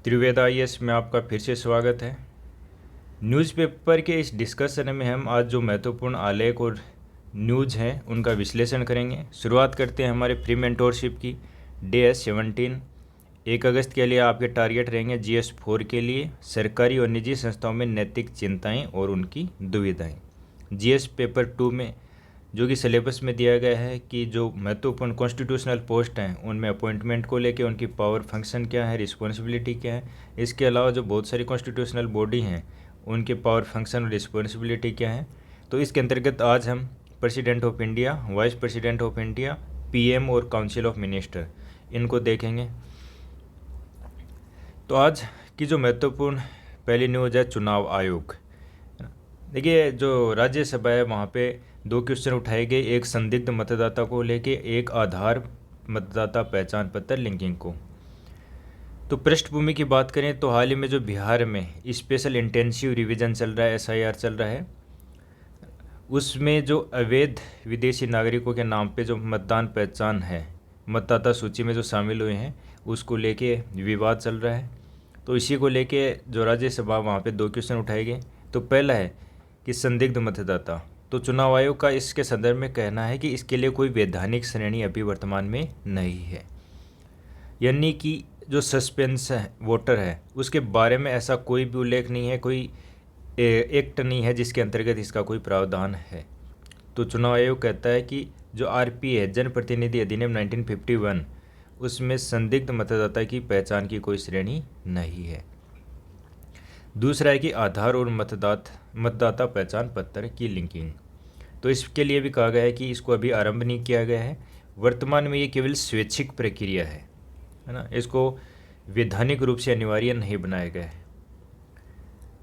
Trived IAS में आपका फिर से स्वागत है। न्यूज़पेपर के इस डिस्कशन में हम आज जो महत्वपूर्ण आलेख और न्यूज़ हैं उनका विश्लेषण करेंगे। शुरुआत करते हैं हमारे फ्री मेंटोरशिप की। DS-17 1 अगस्त के लिए आपके टारगेट रहेंगे GS-4 के लिए सरकारी और निजी संस्थाओं में नैतिक चिंताएं और उनकी दुविधाएं। GS पेपर 2 में जो कि सिलेबस में दिया गया है कि जो महत्वपूर्ण कॉन्स्टिट्यूशनल पोस्ट हैं उनमें अपॉइंटमेंट को लेके उनकी पावर फंक्शन क्या है, रिस्पॉन्सिबिलिटी क्या है। इसके अलावा जो बहुत सारी कॉन्स्टिट्यूशनल बॉडी हैं उनके पावर फंक्शन और रिस्पॉन्सिबिलिटी क्या है। तो इसके अंतर्गत आज हम president of India, vice president of India, PM और काउंसिल ऑफ मिनिस्टर इनको देखेंगे। तो आज की जो महत्वपूर्ण पहली न्यूज़ है चुनाव आयोग। देखिए जो राज्यसभा है वहाँ पे 2 क्वेश्चन उठाए गए, एक संदिग्ध मतदाता को लेके, एक आधार मतदाता पहचान पत्र लिंकिंग को। तो पृष्ठभूमि की बात करें तो हाल ही में जो बिहार में स्पेशल इंटेंसिव रिवीजन चल रहा है, SIR चल रहा है, उसमें जो अवैध विदेशी नागरिकों के नाम पे जो मतदान पहचान है मतदाता सूची में जो शामिल हुए हैं उसको लेके विवाद चल रहा है। तो इसी को लेके जो राज्यसभा वहाँ पे 2 क्वेश्चन उठाए गए। तो पहला है कि संदिग्ध मतदाता। तो चुनाव आयोग का इसके संदर्भ में कहना है कि इसके लिए कोई वैधानिक श्रेणी अभी वर्तमान में नहीं है, यानी कि जो सस्पेंस है वोटर है उसके बारे में ऐसा कोई भी उल्लेख नहीं है, कोई एक्ट नहीं है जिसके अंतर्गत इसका कोई प्रावधान है। तो चुनाव आयोग कहता है कि जो RP है, जनप्रतिनिधि अधिनियम 1951, उसमें संदिग्ध मतदाता की पहचान की कोई श्रेणी नहीं है। दूसरा है कि आधार और मतदाता पहचान पत्र की लिंकिंग। तो इसके लिए भी कहा गया है कि इसको अभी आरंभ नहीं किया गया है, वर्तमान में ये केवल स्वैच्छिक प्रक्रिया है ना, इसको वैधानिक रूप से अनिवार्य नहीं बनाया गया है।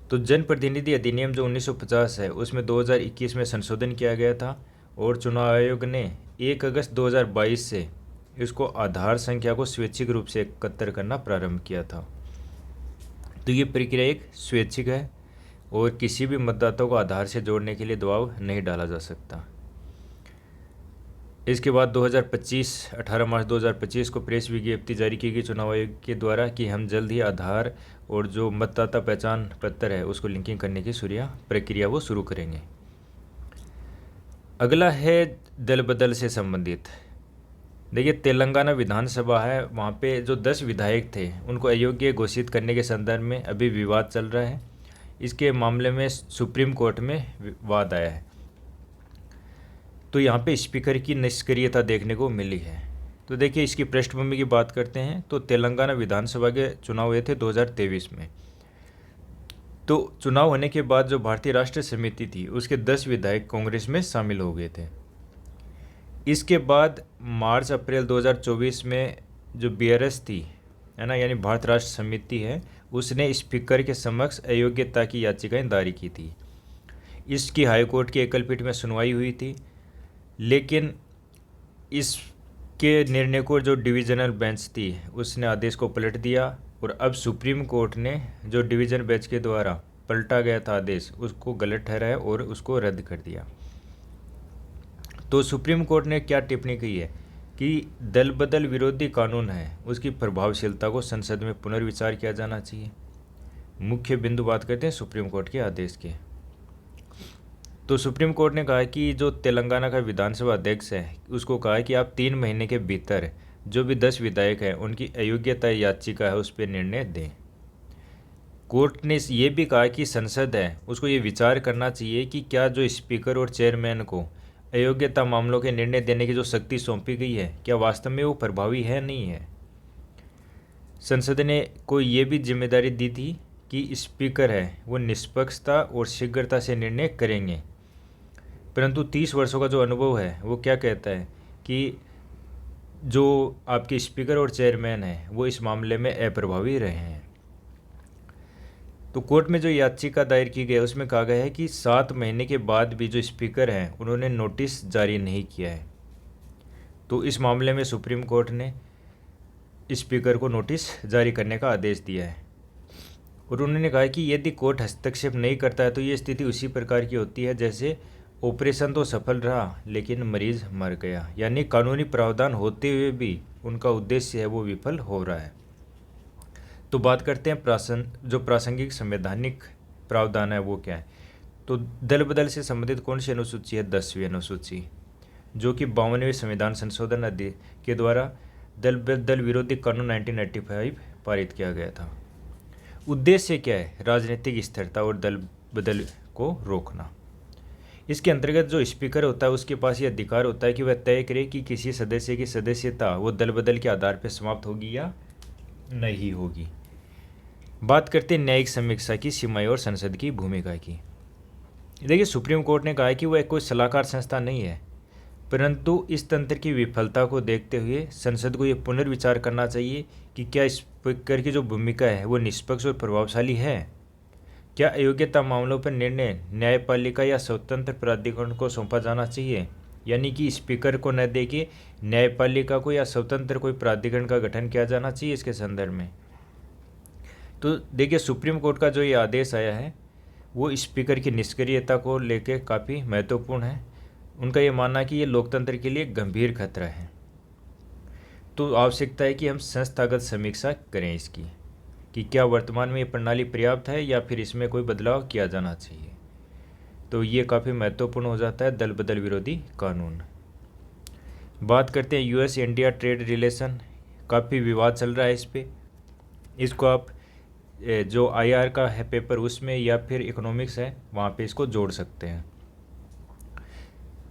तो जनप्रतिनिधि अधिनियम जो 1950 है उसमें 2021 में संशोधन किया गया था और चुनाव आयोग ने 1 अगस्त 2022 से इसको आधार संख्या को स्वैच्छिक रूप से एकत्र करना प्रारंभ किया था। तो ये प्रक्रिया एक स्वैच्छिक है और किसी भी मतदाता को आधार से जोड़ने के लिए दबाव नहीं डाला जा सकता। इसके बाद 18 मार्च 2025 को प्रेस विज्ञप्ति जारी की गई चुनाव आयोग के द्वारा कि हम जल्द ही आधार और जो मतदाता पहचान पत्र है उसको लिंकिंग करने की प्रक्रिया वो शुरू करेंगे। अगला है दल बदल से संबंधित। देखिए तेलंगाना विधानसभा है, वहाँ पे जो 10 विधायक थे उनको अयोग्य घोषित करने के संदर्भ में अभी विवाद चल रहा है। इसके मामले में सुप्रीम कोर्ट में वाद आया है। तो यहाँ पे स्पीकर की निष्क्रियता देखने को मिली है। तो देखिए इसकी पृष्ठभूमि की बात करते हैं तो तेलंगाना विधानसभा के चुनाव हुए थे 2023 में। तो चुनाव होने के बाद जो भारतीय राष्ट्रीय समिति थी उसके 10 विधायक कांग्रेस में शामिल हो गए थे। इसके बाद मार्च अप्रैल 2024 में जो BRS थी है ना, यानी भारत राष्ट्र समिति है, उसने स्पीकर के समक्ष अयोग्यता की याचिकाएं दायर की थी। इसकी हाईकोर्ट की एकल पीठ में सुनवाई हुई थी, लेकिन इसके निर्णय को जो डिवीजनल बेंच थी उसने आदेश को पलट दिया और अब सुप्रीम कोर्ट ने जो डिवीजन बेंच के द्वारा पलटा गया था आदेश उसको गलत ठहराया और उसको रद्द कर दिया। तो सुप्रीम कोर्ट ने क्या टिप्पणी की है कि दल बदल विरोधी कानून है उसकी प्रभावशीलता को संसद में पुनर्विचार किया जाना चाहिए। मुख्य बिंदु बात करते हैं सुप्रीम कोर्ट के आदेश के। तो सुप्रीम कोर्ट ने कहा कि जो तेलंगाना का विधानसभा अध्यक्ष है उसको कहा है कि आप 3 महीने के भीतर जो भी 10 विधायक हैं उनकी अयोग्यता याचिका है उस पर निर्णय दें। कोर्ट ने ये भी कहा कि संसद है उसको ये विचार करना चाहिए कि क्या जो स्पीकर और चेयरमैन को अयोग्यता मामलों के निर्णय देने की जो शक्ति सौंपी गई है क्या वास्तव में वो प्रभावी है नहीं है। संसद ने को ये भी जिम्मेदारी दी थी कि स्पीकर है वो निष्पक्षता और शीघ्रता से निर्णय करेंगे, परंतु 30 वर्षों का जो अनुभव है वो क्या कहता है कि जो आपके स्पीकर और चेयरमैन हैं वो इस मामले में अप्रभावी रहे हैं। तो कोर्ट में जो याचिका दायर की गई है उसमें कहा गया है कि 7 महीने के बाद भी जो स्पीकर हैं उन्होंने नोटिस जारी नहीं किया है। तो इस मामले में सुप्रीम कोर्ट ने स्पीकर को नोटिस जारी करने का आदेश दिया है और उन्होंने कहा कि यदि कोर्ट हस्तक्षेप नहीं करता है तो ये स्थिति उसी प्रकार की होती है जैसे ऑपरेशन तो सफल रहा लेकिन मरीज मर गया, यानी कानूनी प्रावधान होते हुए भी उनका उद्देश्य है वो विफल हो रहा है। तो बात करते हैं जो प्रासंगिक संवैधानिक प्रावधान है वो क्या है। तो दल बदल से संबंधित कौन सी अनुसूची है? 10वीं अनुसूची, जो कि 52वें संविधान संशोधन अधिनियम के द्वारा दल बदल विरोधी कानून 1985 पारित किया गया था। उद्देश्य क्या है? राजनीतिक स्थिरता और दल बदल को रोकना। इसके अंतर्गत जो स्पीकर होता है उसके पास ये अधिकार होता है कि वह तय करे कि किसी सदस्य की सदस्यता वो दल बदल के आधार पर समाप्त होगी या नहीं होगी। बात करते हैं न्यायिक समीक्षा की सीमाएं और संसद की भूमिका की। देखिए, सुप्रीम कोर्ट ने कहा है कि वह कोई सलाहकार संस्था नहीं है, परंतु इस तंत्र की विफलता को देखते हुए संसद को यह पुनर्विचार करना चाहिए कि क्या स्पीकर की जो भूमिका है वो निष्पक्ष और प्रभावशाली है। क्या अयोग्यता मामलों पर निर्णय न्यायपालिका या स्वतंत्र प्राधिकरण को सौंपा जाना चाहिए, यानी कि स्पीकर को न दे के न्यायपालिका को या स्वतंत्र कोई प्राधिकरण का गठन किया जाना चाहिए इसके संदर्भ में। तो देखिए, सुप्रीम कोर्ट का जो ये आदेश आया है वो स्पीकर की निष्क्रियता को लेकर काफ़ी महत्वपूर्ण है। उनका ये मानना है कि ये लोकतंत्र के लिए गंभीर खतरा है। तो आवश्यकता है कि हम संस्थागत समीक्षा करें इसकी, कि क्या वर्तमान में ये प्रणाली पर्याप्त है या फिर इसमें कोई बदलाव किया जाना चाहिए। तो ये काफ़ी महत्वपूर्ण हो जाता है दल बदल विरोधी कानून। बात करते हैं यूएस इंडिया ट्रेड रिलेशन, काफ़ी विवाद चल रहा है इस पर। इसको आप जो आईआर का है पेपर उसमें या फिर इकोनॉमिक्स है वहाँ पे इसको जोड़ सकते हैं।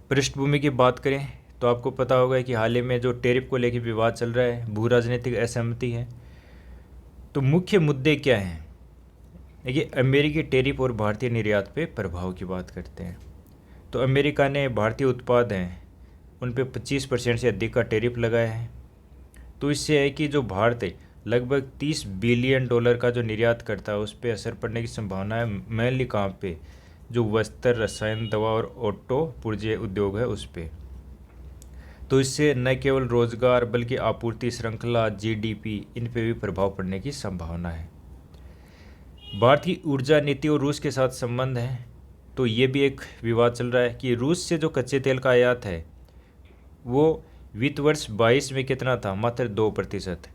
पृष्ठभूमि की बात करें तो आपको पता होगा कि हाल ही में जो टैरिफ को लेकर विवाद चल रहा है, भू राजनीतिक असहमति है। तो मुख्य मुद्दे क्या हैं? देखिए, अमेरिकी टैरिफ और भारतीय निर्यात पे प्रभाव की बात करते हैं। तो अमेरिका ने भारतीय उत्पाद हैं उन पे 25% से अधिक का टैरिफ लगाया है। तो इससे है कि जो भारत है लगभग $30 बिलियन का जो निर्यात करता है उस पर असर पड़ने की संभावना है। मेनली कहाँ पे? जो वस्त्र, रसायन, दवा और ऑटो पुर्जे उद्योग है उस पर। तो इससे न केवल रोजगार बल्कि आपूर्ति श्रृंखला, जीडीपी, इन पे भी प्रभाव पड़ने की संभावना है। भारत की ऊर्जा नीति और रूस के साथ संबंध है। तो ये भी एक विवाद चल रहा है कि रूस से जो कच्चे तेल का आयात है वो वित्त वर्ष 22 में कितना था? मात्र 2%।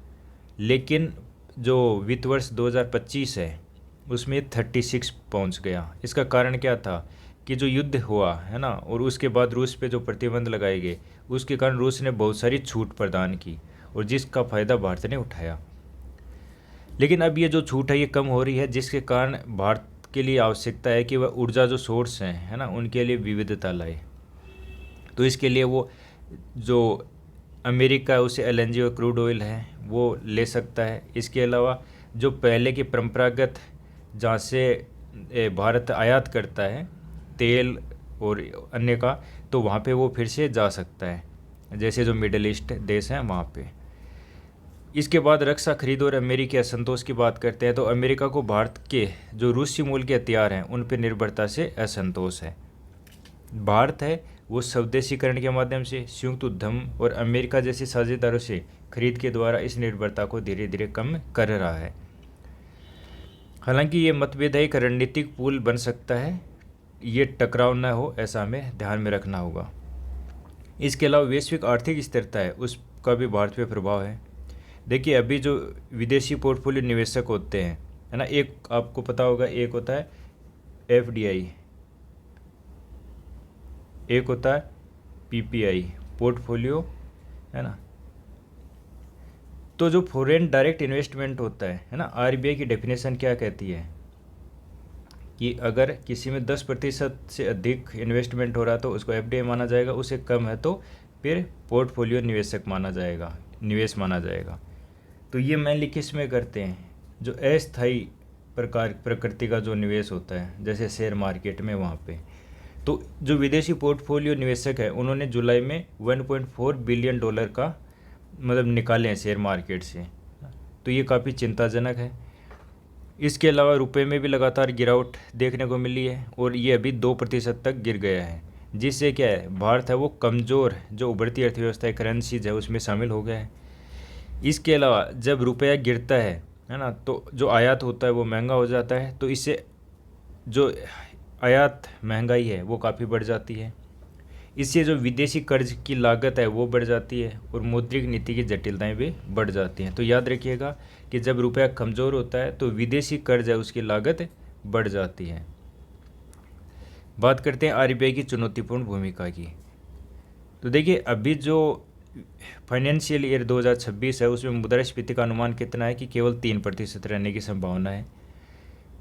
लेकिन जो वित्त वर्ष 2025 है उसमें 36 पहुंच गया। इसका कारण क्या था कि जो युद्ध हुआ है ना, और उसके बाद रूस पे जो प्रतिबंध लगाए गए उसके कारण रूस ने बहुत सारी छूट प्रदान की और जिसका फ़ायदा भारत ने उठाया। लेकिन अब ये जो छूट है ये कम हो रही है, जिसके कारण भारत के लिए आवश्यकता है कि वह ऊर्जा जो सोर्स हैं है ना उनके लिए विविधता लाए। तो इसके लिए वो जो अमेरिका है उसे एलएनजी और क्रूड ऑयल है वो ले सकता है। इसके अलावा जो पहले की परंपरागत जहाँ से भारत आयात करता है तेल और अन्य का, तो वहाँ पे वो फिर से जा सकता है, जैसे जो मिडल ईस्ट देश हैं वहाँ पे। इसके बाद रक्षा खरीद और अमेरिकी असंतोष की बात करते हैं। तो अमेरिका को भारत के जो रूसी मूल के हथियार हैं उन पर निर्भरता से असंतोष है। भारत है वो स्वदेशीकरण के माध्यम से संयुक्त उद्यम और अमेरिका जैसे साझेदारों से खरीद के द्वारा इस निर्भरता को धीरे धीरे कम कर रहा है। हालांकि ये मतभेद एक रणनीतिक पुल बन सकता है, ये टकराव न हो ऐसा हमें ध्यान में रखना होगा। इसके अलावा वैश्विक आर्थिक स्थिरता है उसका भी भारत पे प्रभाव है। देखिए, अभी जो विदेशी पोर्टफोलियो निवेशक होते हैं है ना, एक आपको पता होगा, एक होता है एफडीआई, एक होता है पीपीआई पोर्टफोलियो है ना। तो जो फॉरेन डायरेक्ट इन्वेस्टमेंट होता है ना, आरबीआई की डेफिनेशन क्या कहती है कि अगर किसी में 10% से अधिक इन्वेस्टमेंट हो रहा है तो उसको एफडीआई माना जाएगा, उससे कम है तो फिर पोर्टफोलियो निवेशक माना जाएगा, निवेश माना जाएगा। तो ये मेनली किस में करते हैं? जो अस्थायी प्रकृति का जो निवेश होता है जैसे शेयर मार्केट में, वहाँ पे। तो जो विदेशी पोर्टफोलियो निवेशक है उन्होंने जुलाई में $1.4 बिलियन का मतलब निकाले हैं शेयर मार्केट से। तो ये काफ़ी चिंताजनक है। इसके अलावा रुपए में भी लगातार गिरावट देखने को मिली है और ये अभी 2% तक गिर गया है, जिससे क्या है भारत है वो कमज़ोर जो उभरती अर्थव्यवस्था करेंसीज है उसमें शामिल हो गया है। इसके अलावा जब रुपया गिरता है ना, तो जो आयात होता है वो महंगा हो जाता है। तो इससे जो आयात महंगाई है वो काफ़ी बढ़ जाती है। इससे जो विदेशी कर्ज की लागत है वो बढ़ जाती है और मौद्रिक नीति की जटिलताएं भी बढ़ जाती हैं। तो याद रखिएगा कि जब रुपया कमज़ोर होता है तो विदेशी कर्ज है उसकी लागत बढ़ जाती है। बात करते हैं आरबीआई की चुनौतीपूर्ण भूमिका की। तो देखिए अभी जो फाइनेंशियल ईयर 2026 है उसमें मुद्रास्फीति का अनुमान कितना है कि केवल 3% रहने की संभावना है।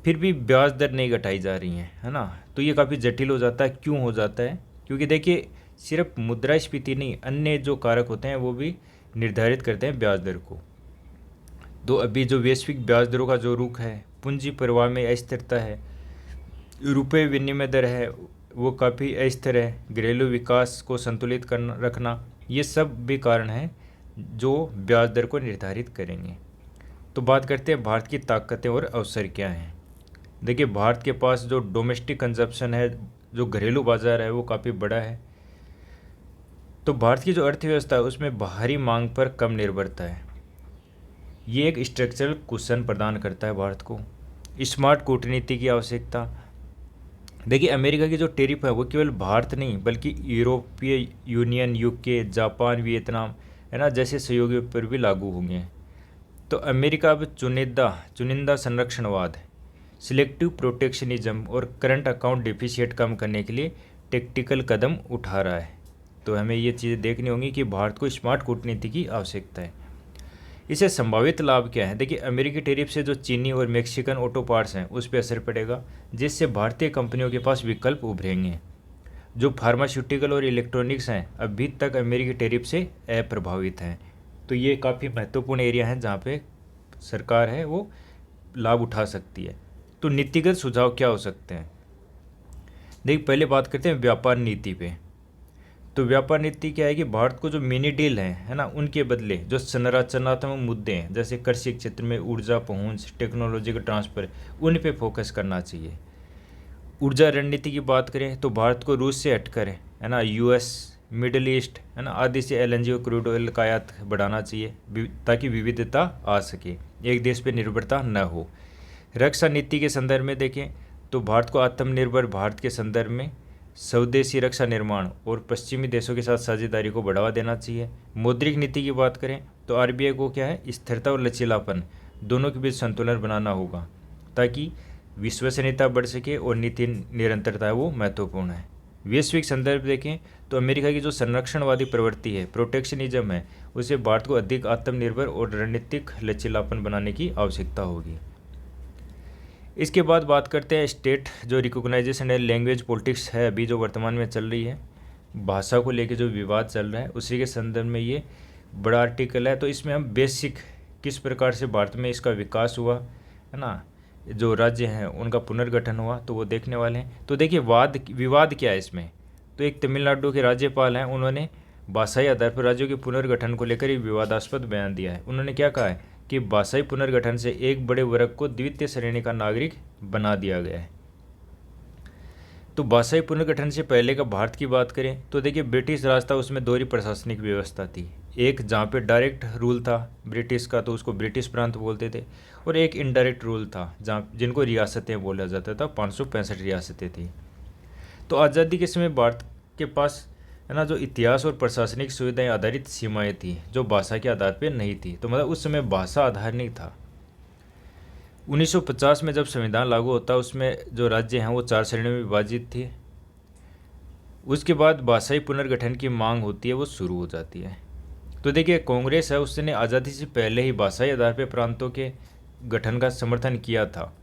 फिर भी ब्याज दर नहीं घटाई जा रही हैं, है ना। तो ये काफ़ी जटिल हो जाता है। क्यों हो जाता है? क्योंकि देखिए सिर्फ मुद्रास्फीति नहीं, अन्य जो कारक होते हैं वो भी निर्धारित करते हैं ब्याज दर को। तो अभी जो वैश्विक ब्याज दरों का जो रुख है, पूंजी प्रवाह में अस्थिरता है, रुपये विनिमय दर है वो काफ़ी अस्थिर है, घरेलू विकास को संतुलित करना रखना, ये सब भी कारण हैं जो ब्याज दर को निर्धारित करेंगे। तो बात करते हैं भारत की ताकतें और अवसर क्या हैं। देखिए भारत के पास जो डोमेस्टिक कंजप्शन है, जो घरेलू बाज़ार है वो काफ़ी बड़ा है। तो भारत की जो अर्थव्यवस्था है उसमें बाहरी मांग पर कम निर्भरता है। ये एक स्ट्रक्चरल कुशन प्रदान करता है भारत को। स्मार्ट कूटनीति की आवश्यकता। देखिए अमेरिका की जो टैरिफ है वो केवल भारत नहीं बल्कि यूरोपीय यूनियन, यूके, जापान, वियतनाम, है ना, जैसे सहयोगियों पर भी लागू होंगे। तो अमेरिका अब चुनिंदा संरक्षणवाद, सिलेक्टिव प्रोटेक्शनिज्म और करंट अकाउंट डिफिसिट कम करने के लिए टेक्टिकल कदम उठा रहा है। तो हमें ये चीज़ें देखनी होंगी कि भारत को स्मार्ट कूटनीति की आवश्यकता है। इससे संभावित लाभ क्या है? देखिए अमेरिकी टैरिफ से जो चीनी और मैक्सिकन ऑटो पार्ट्स हैं उस पर असर पड़ेगा, जिससे भारतीय कंपनियों के पास विकल्प उभरेंगे। जो फार्मास्यूटिकल और इलेक्ट्रॉनिक्स हैं अभी तक अमेरिकी टैरिफ से अप्रभावित हैं। तो ये काफ़ी महत्वपूर्ण एरिया हैं जहाँ पे सरकार है वो लाभ उठा सकती है। तो नीतिगत सुझाव क्या हो सकते हैं? देखिए पहले बात करते हैं व्यापार नीति पे। तो व्यापार नीति क्या है कि भारत को जो मिनी डील है ना, उनके बदले जो संरचनात्मक मुद्दे हैं जैसे कृषि क्षेत्र में ऊर्जा पहुंच, टेक्नोलॉजी का ट्रांसफ़र, उन पे फोकस करना चाहिए। ऊर्जा रणनीति की बात करें तो भारत को रूस से हटकर, है ना, यूएस, मिडिल ईस्ट, है ना, आदि से एलएनजी और क्रूड ऑयल का आयात बढ़ाना चाहिए ताकि विविधता आ सके, एक देश पे निर्भरता न हो। रक्षा नीति के संदर्भ में देखें तो भारत को आत्मनिर्भर भारत के संदर्भ में स्वदेशी रक्षा निर्माण और पश्चिमी देशों के साथ साझेदारी को बढ़ावा देना चाहिए। मौद्रिक नीति की बात करें तो आरबीआई को क्या है, स्थिरता और लचीलापन दोनों के बीच संतुलन बनाना होगा ताकि विश्वसनीयता बढ़ सके और नीति निरंतरता है वो महत्वपूर्ण है। वैश्विक संदर्भ देखें तो अमेरिका की जो संरक्षणवादी प्रवृत्ति है, प्रोटेक्शनिज्म है, उसे भारत को अधिक आत्मनिर्भर और रणनीतिक लचीलापन बनाने की आवश्यकता होगी। इसके बाद बात करते हैं स्टेट जो रिकॉग्नाइजेशन है, लैंग्वेज पॉलिटिक्स है अभी जो वर्तमान में चल रही है, भाषा को लेके जो विवाद चल रहा है उसी के संदर्भ में ये बड़ा आर्टिकल है। तो इसमें हम बेसिक किस प्रकार से भारत में इसका विकास हुआ, है ना, जो राज्य हैं उनका पुनर्गठन हुआ, तो वो देखने वाले हैं। तो देखिए विवाद क्या है इसमें। तो एक तमिलनाडु के राज्यपाल हैं, उन्होंने भाषाई आधार पर राज्यों के पुनर्गठन को लेकर एक विवादास्पद बयान दिया है। उन्होंने क्या कहा है कि भाषाई पुनर्गठन से एक बड़े वर्ग को द्वितीय श्रेणी का नागरिक बना दिया गया है। तो भाषाई पुनर्गठन से पहले का भारत की बात करें तो देखिए ब्रिटिश राज था, उसमें दोहरी प्रशासनिक व्यवस्था थी। एक जहाँ पे डायरेक्ट रूल था ब्रिटिश का तो उसको ब्रिटिश प्रांत बोलते थे, और एक इनडायरेक्ट रूल था जहाँ जिनको रियासतें बोला जाता था। 565 रियासतें थी। तो आज़ादी के समय भारत के पास, है ना, जो इतिहास और प्रशासनिक सुविधाएं आधारित सीमाएं थी जो भाषा के आधार पर नहीं थी। तो मतलब उस समय भाषा आधार नहीं था। 1950 में जब संविधान लागू होता उसमें जो राज्य हैं वो 4 श्रेणियों में विभाजित थे। उसके बाद भाषाई पुनर्गठन की मांग होती है वो शुरू हो जाती है। तो देखिए कांग्रेस है उसने आज़ादी से पहले ही भाषाई आधार पर प्रांतों के गठन का समर्थन किया था,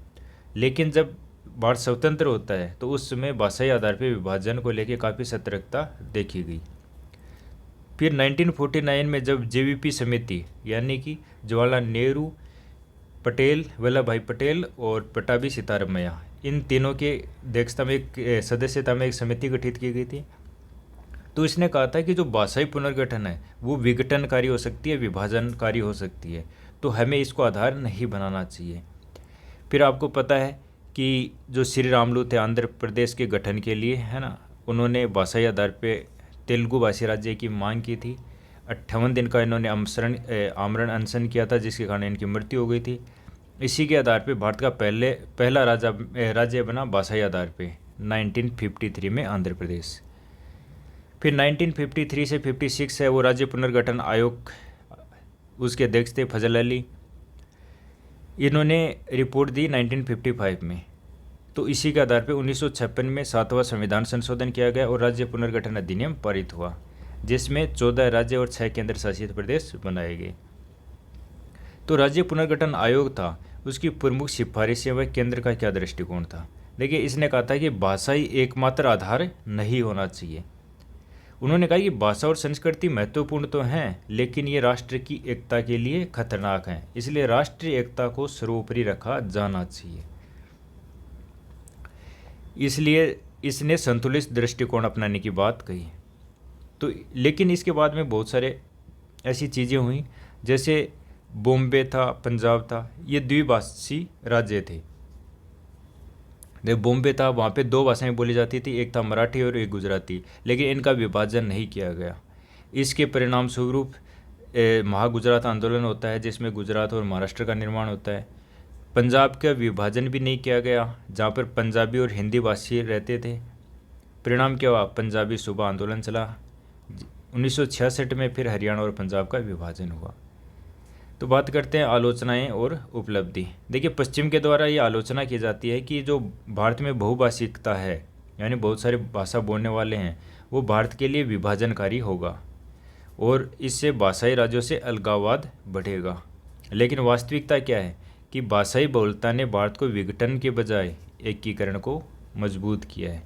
लेकिन जब भारत स्वतंत्र होता है तो उस समय भाषाई आधार पर विभाजन को लेकर काफ़ी सतर्कता देखी गई। फिर 1949 में जब जेवीपी समिति यानी कि जवाहरलाल नेहरू, पटेल, वल्लभ भाई पटेल और पटाभी सीतारामैया, इन तीनों के अध्यक्षता में एक सदस्यता में एक समिति गठित की गई थी। तो इसने कहा था कि जो भाषाई पुनर्गठन है वो विघटनकारी हो सकती है, विभाजनकारी हो सकती है, तो हमें इसको आधार नहीं बनाना चाहिए। फिर आपको पता है कि जो श्री रामुलु थे आंध्र प्रदेश के गठन के लिए, है ना, उन्होंने भाषाई आधार पे तेलुगु भाषी राज्य की मांग की थी। 58 दिन का इन्होंने आमरण अनशन किया था जिसके कारण इनकी मृत्यु हो गई थी। इसी के आधार पे भारत का पहला राज्य बना भाषाई आधार पे 1953 में आंध्र प्रदेश। फिर 1953 से 56 है वो राज्य पुनर्गठन आयोग, उसके अध्यक्ष थे फजल अली। इन्होंने रिपोर्ट दी 1955 में। तो इसी के आधार पर 1956 में 7वां संविधान संशोधन किया गया और राज्य पुनर्गठन अधिनियम पारित हुआ, जिसमें 14 राज्य और 6 केंद्र शासित प्रदेश बनाए गए। तो राज्य पुनर्गठन आयोग था, उसकी प्रमुख सिफारिशें व केंद्र का क्या दृष्टिकोण था। देखिए, इसने कहा था कि भाषा ही एकमात्र आधार नहीं होना चाहिए। उन्होंने कहा कि भाषा और संस्कृति महत्वपूर्ण तो हैं, लेकिन ये राष्ट्र की एकता के लिए खतरनाक हैं, इसलिए राष्ट्रीय एकता को सर्वोपरि रखा जाना चाहिए। इसलिए इसने संतुलित दृष्टिकोण अपनाने की बात कही। तो लेकिन इसके बाद में बहुत सारे ऐसी चीज़ें हुई, जैसे बॉम्बे था, पंजाब था, ये द्विभाषी राज्य थे। जब बॉम्बे था वहाँ पे 2 भाषाएं बोली जाती थी, एक था मराठी और एक गुजराती, लेकिन इनका विभाजन नहीं किया गया। इसके परिणाम स्वरूप महागुजरात आंदोलन होता है, जिसमें गुजरात और महाराष्ट्र का निर्माण होता है। पंजाब का विभाजन भी नहीं किया गया, जहाँ पर पंजाबी और हिंदी भाषी रहते थे। परिणाम क्या हुआ, पंजाबी सूबा आंदोलन चला। 1966 में फिर हरियाणा और पंजाब का विभाजन हुआ। तो बात करते हैं आलोचनाएं और उपलब्धि। देखिए, पश्चिम के द्वारा ये आलोचना की जाती है कि जो भारत में बहुभाषिकता है, यानी बहुत सारे भाषा बोलने वाले हैं, वो भारत के लिए विभाजनकारी होगा और इससे भाषाई राज्यों से अलगाववाद बढ़ेगा। लेकिन वास्तविकता क्या है कि भाषाई बहुलता ने भारत को विघटन के बजाय एकीकरण को मजबूत किया है।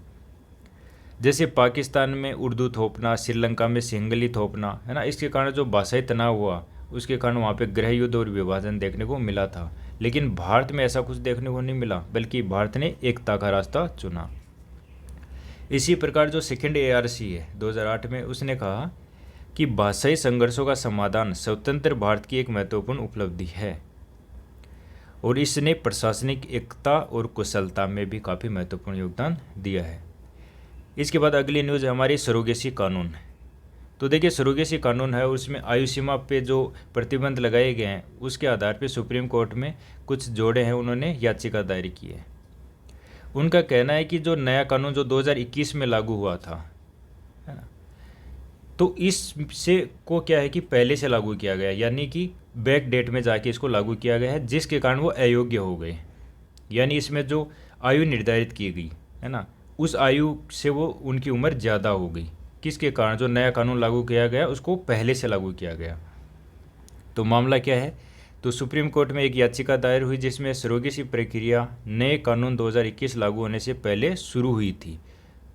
जैसे पाकिस्तान में उर्दू थोपना, श्रीलंका में सिंहली थोपना, है ना, इसके कारण जो भाषाई तनाव हुआ, उसके कारण वहाँ पे गृह युद्ध और विभाजन देखने को मिला था। लेकिन भारत में ऐसा कुछ देखने को नहीं मिला, बल्कि भारत ने एकता का रास्ता चुना। इसी प्रकार जो सेकेंड ARC है 2008 में, उसने कहा कि भाषाई संघर्षों का समाधान स्वतंत्र भारत की एक महत्वपूर्ण उपलब्धि है और इसने प्रशासनिक एकता और कुशलता में भी काफ़ी महत्वपूर्ण योगदान दिया है। इसके बाद अगली न्यूज़ है हमारी सरोगेसी कानून। तो देखिए, सरोगेसी कानून है, उसमें आयु सीमा पे जो प्रतिबंध लगाए गए हैं, उसके आधार पे सुप्रीम कोर्ट में कुछ जोड़े हैं, उन्होंने याचिका दायर की है। उनका कहना है कि जो नया कानून जो 2021 में लागू हुआ था, है ना, तो इससे को क्या है कि पहले से लागू किया गया, यानी कि बैक डेट में जाके इसको लागू किया गया है, जिसके कारण वो अयोग्य हो गए। यानी इसमें जो आयु निर्धारित की गई है ना, उस आयु से वो उनकी उम्र ज़्यादा हो गई, किसके कारण, जो नया कानून लागू किया गया उसको पहले से लागू किया गया। तो मामला क्या है, तो सुप्रीम कोर्ट में एक याचिका दायर हुई, जिसमें सरोगेसी प्रक्रिया नए कानून 2021 लागू होने से पहले शुरू हुई थी,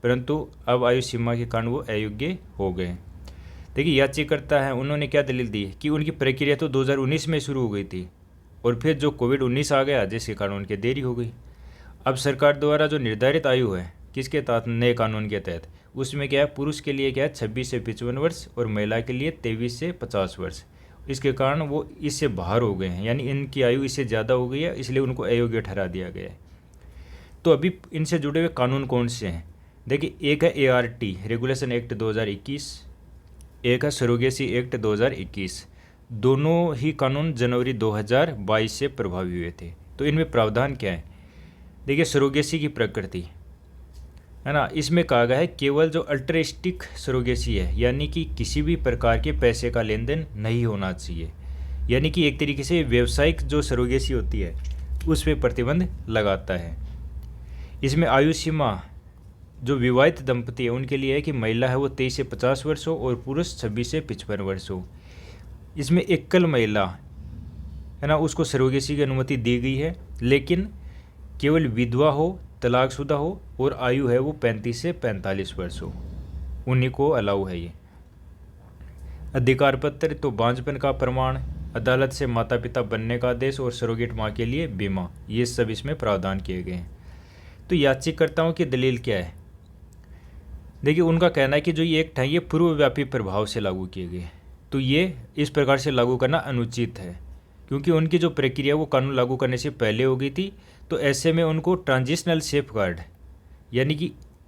परंतु अब आयु सीमा के कारण वो अयोग्य हो गए। देखिए, याचिकाकर्ता है, उन्होंने क्या दलील दी कि उनकी प्रक्रिया तो 2019 में शुरू हो गई थी और फिर जो कोविड-19 आ गया, जिसके कारण उनकी देरी हो गई। अब सरकार द्वारा जो निर्धारित आयु है, किसके तहत, नए कानून के तहत, उसमें क्या है, पुरुष के लिए क्या है 26 से 55 वर्ष और महिला के लिए 23 से 50 वर्ष। इसके कारण वो इससे बाहर हो गए हैं, यानी इनकी आयु इससे ज़्यादा हो गई है, इसलिए उनको अयोग्य ठहरा दिया गया है। तो अभी इनसे जुड़े हुए कानून कौन से हैं, देखिए, एक है ART रेगुलेशन एक्ट 2021, एक है सरोगेसी एक्ट 2021। दोनों ही कानून जनवरी 2022 से प्रभावी हुए थे। तो इनमें प्रावधान क्या है, देखिए, सरोगेसी की प्रकृति, है ना, इसमें कहा गया है केवल जो अल्ट्रिस्टिक सरोगेसी है, यानी कि किसी भी प्रकार के पैसे का लेन देन नहीं होना चाहिए, यानी कि एक तरीके से व्यावसायिक जो सरोगेसी होती है उस पर प्रतिबंध लगाता है। इसमें आयु सीमा जो विवाहित दंपति है उनके लिए है कि महिला है वो 23 से 50 वर्ष हो और पुरुष 26 से 55 वर्ष हो। इसमें एकल महिला है ना, उसको सरोगेसी की अनुमति दी गई है, लेकिन केवल विधवा हो, तलाकशुदा हो और आयु है वो 35 से 45 वर्ष हो, उन्हीं को अलाउ है ये। अधिकार पत्र तो बांझपन का प्रमाण, अदालत से माता पिता बनने का आदेश और सरोगेट माँ के लिए बीमा, ये सब इसमें प्रावधान किए गए हैं। तो याचिकाकर्ताओं की दलील क्या है, देखिए, उनका कहना है कि जो ये एक्ट है ये पूर्वव्यापी प्रभाव से लागू किए गए, तो ये इस प्रकार से लागू करना अनुचित है, क्योंकि उनकी जो प्रक्रिया वो कानून लागू करने से पहले हो गई थी। तो ऐसे में उनको ट्रांजिशनल सेफगार्ड, यानी कि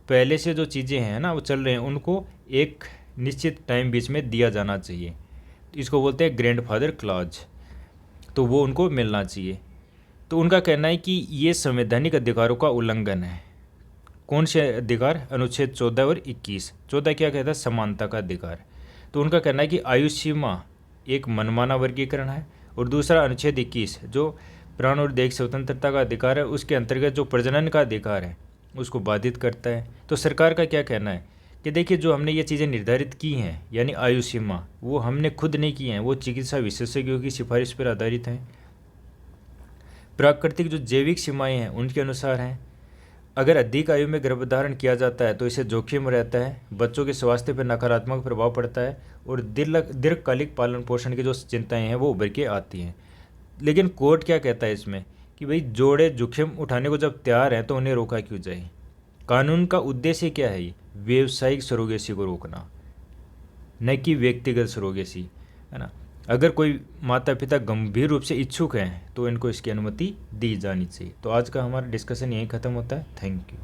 पहले से जो चीज़ें हैं ना वो चल रहे हैं, उनको एक निश्चित टाइम बीच में दिया जाना चाहिए। तो इसको बोलते हैं ग्रैंडफादर क्लॉज, तो वो उनको मिलना चाहिए। तो उनका कहना है कि ये संवैधानिक अधिकारों का उल्लंघन है। कौन से अधिकार? अनुच्छेद 14 और 21। 14 क्या कहता है? समानता का अधिकार। तो उनका कहना है कि आयु सीमा एक मनमाना वर्गीकरण है। और दूसरा अनुच्छेद 21 जो प्राण और देह स्वतंत्रता का अधिकार है, उसके अंतर्गत जो प्रजनन का अधिकार है उसको बाधित करता है। तो सरकार का क्या कहना है कि देखिए, जो हमने ये चीज़ें निर्धारित की हैं यानी आयु सीमा, वो हमने खुद नहीं की हैं, वो चिकित्सा विशेषज्ञों की सिफारिश पर आधारित हैं। प्राकृतिक जो जैविक सीमाएं हैं उनके अनुसार हैं। अगर अधिक आयु में गर्भधारण किया जाता है तो इससे जोखिम रहता है, बच्चों के स्वास्थ्य पर नकारात्मक प्रभाव पड़ता है और दीर्घकालिक पालन पोषण की जो चिंताएं हैं वो उभर के आती हैं। लेकिन कोर्ट क्या कहता है इसमें कि भाई जोड़े जोखिम उठाने को जब तैयार हैं तो उन्हें रोका क्यों जाए? कानून का उद्देश्य क्या है? ये व्यावसायिक सरोगेसी को रोकना, न कि व्यक्तिगत सरोगेसी, है ना। अगर कोई माता पिता गंभीर रूप से इच्छुक हैं तो इनको इसकी अनुमति दी जानी चाहिए। तो आज का हमारा डिस्कशन यहीं ख़त्म होता है। Thank you.